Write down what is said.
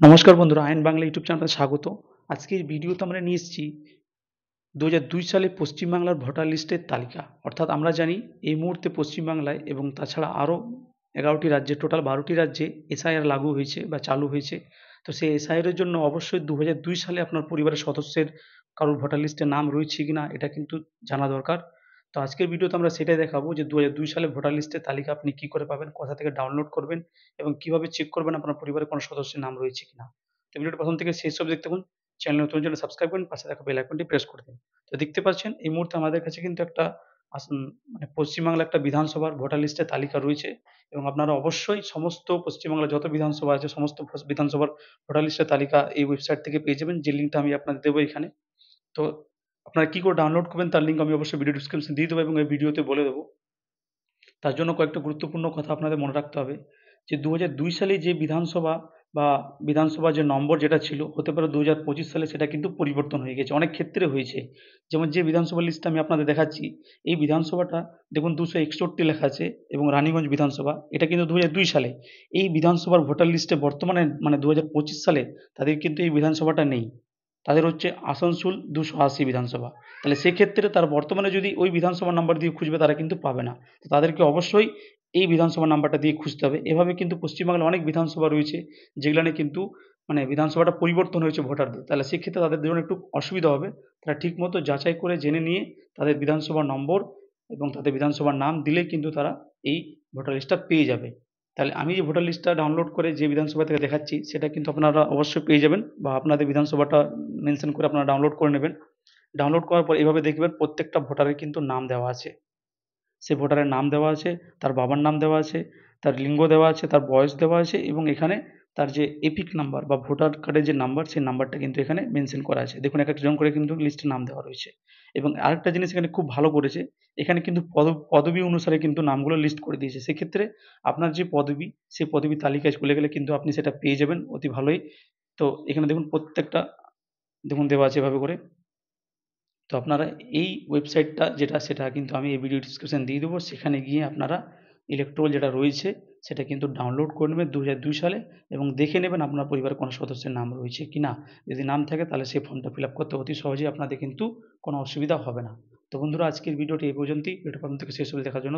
নমস্কার বন্ধুরা, আইন বাংলা ইউটিউব চ্যানেলে স্বাগত। আজকের ভিডিওতে আমরা নিয়ে এসেছি ২০০২ সালে পশ্চিমবাংলার ভোটার লিস্টের তালিকা। অর্থাৎ আমরা জানি এই মুহূর্তে পশ্চিমবাংলায় এবং তাছাড়া আরও ১১টি রাজ্যে, টোটাল ১২টি রাজ্যে এসআইআর লাগু হয়েছে বা চালু হয়েছে। তো সেই এসআইআর এর জন্য অবশ্যই ২০০২ সালে আপনার পরিবারের সদস্যের কারোর ভোটার লিস্টে নাম রয়েছে কিনা এটা কিন্তু জানা দরকার। তো আজকের ভিডিওতে আমরা সেটাই দেখাবো যে ২০০২ সালে ভোটার লিস্টের তালিকা আপনি কি করে পাবেন, কোথা থেকে ডাউনলোড করবেন এবং কিভাবে চেক করবেন আপনার পরিবারের কোনো সদস্যের নাম রয়েছে কিনা। তো ভিডিওটা প্রথম থেকে শেষ অবধি দেখতে থাকুন। চ্যানেল নতুন হলে সাবস্ক্রাইব করুন, পাশে থাকা বেল আইকনটি প্রেস করে দিন। তো দেখতে পাচ্ছেন এই মুহূর্তে আমাদের কাছে কিন্তু একটা মানে পশ্চিমবাংলার একটা বিধানসভার ভোটার লিস্টের তালিকা রয়েছে এবং আপনারা অবশ্যই সমস্ত পশ্চিমবাংলার যত বিধানসভা আছে সমস্ত বিধানসভার ভোটার লিস্টের তালিকা এই ওয়েবসাইট থেকে পেয়ে যাবেন, যে লিঙ্কটা আমি আপনাদের দেবো এখানে। তো আপনারা কি করে ডাউনলোড করবেন তার লিঙ্ক আমি অবশ্যই ভিডিও ডেসক্রিপশনে দিয়ে দেবো এবং এই ভিডিওতে বলে দেবো। তার জন্য কয়েকটা গুরুত্বপূর্ণ কথা আপনাদের মনে রাখতে হবে যে ২০০২ সালে যে বিধানসভা বা বিধানসভার যে নম্বর যেটা ছিল, হতে পারে ২০২৫ সালে সেটা কিন্তু পরিবর্তন হয়ে গেছে। অনেক ক্ষেত্রে হয়েছে। যেমন যে বিধানসভার লিস্টটা আমি আপনাদের দেখাচ্ছি, এই বিধানসভাটা দেখুন ২৬১ লেখা আছে এবং রানীগঞ্জ বিধানসভা, এটা কিন্তু ২০০২ সালে। এই বিধানসভার ভোটার লিস্টে বর্তমানে মানে ২০২৫ সালে তাদের কিন্তু এই বিধানসভাটা নেই। তাদের হচ্ছে আসানসোল ২৮০ বিধানসভা। তাহলে সেক্ষেত্রে তারা বর্তমানে যদি ওই বিধানসভার নাম্বার দিয়ে খুঁজবে তারা কিন্তু পাবে না। তো তাদেরকে অবশ্যই এই বিধানসভার নাম্বারটা দিয়ে খুঁজতে হবে। এভাবে কিন্তু পশ্চিমবাংলায় অনেক বিধানসভা রয়েছে যেগুলানে কিন্তু মানে বিধানসভাটা পরিবর্তন হয়েছে ভোটারদের। তাহলে সেক্ষেত্রে তাদের জন্য একটু অসুবিধা হবে। তারা ঠিকমতো যাচাই করে জেনে নিয়ে তাদের বিধানসভার নম্বর এবং তাদের বিধানসভার নাম দিলেই কিন্তু তারা এই ভোটার লিস্টটা পেয়ে যাবে। তাহলে আমি যে ভোটার লিস্টটা ডাউনলোড করে যে বিধানসভা থেকে দেখাচ্ছি সেটা কিন্তু আপনারা অবশ্যই পেয়ে যাবেন বা আপনাদের বিধানসভাটা মেনশন করে আপনারা ডাউনলোড করে নেবেন। ডাউনলোড করার পর এভাবে দেখবেন প্রত্যেকটা ভোটারের কিন্তু নাম দেওয়া আছে। সে ভোটারের নাম দেওয়া আছে, তার বাবার নাম দেওয়া আছে, তার লিঙ্গ দেওয়া আছে, তার বয়স দেওয়া আছে এবং এখানে তার যে এপিক নাম্বার বা ভোটার কার্ডের যে নাম্বার সেই নাম্বারটা কিন্তু এখানে মেনশন করা আছে। দেখুন একেকজন করে কিন্তু লিস্টে নাম দেওয়া রয়েছে। এবং আরেকটা জিনিস এখানে খুব ভালো করেছে, এখানে কিন্তু পদবী অনুসারে কিন্তু নামগুলো লিস্ট করে দিয়েছে। সেক্ষেত্রে আপনার যে পদবী, সেই পদবীর তালিকায় চলে গেলে কিন্তু আপনি সেটা পেয়ে যাবেন অতি ভালোই। তো এখানে দেখুন প্রত্যেকটা দেখুন দেওয়া আছে এভাবে করে। তো আপনারা এই ওয়েবসাইটটা যেটা সেটা কিন্তু আমি এই ভিডিও ডেসক্রিপশন দিয়ে দেবো। সেখানে গিয়ে আপনারা ইলেকটোরাল যেটা রয়েছে সেটা কিন্তু ডাউনলোড করে নেবেন ২০০২ সালে এবং দেখে নেবেন আপনার পরিবারের কোনো সদস্যের নাম রয়েছে কিনা। যদি নাম থাকে তাহলে সেই ফর্মটা ফিল আপ করতে অতি সহজেই আপনাদের কিন্তু কোনো অসুবিধা হবে না। তো বন্ধুরা আজকের ভিডিওটি এই পর্যন্তই। ভিডিওটা প্রথম থেকে শেষ অবধি দেখার জন্য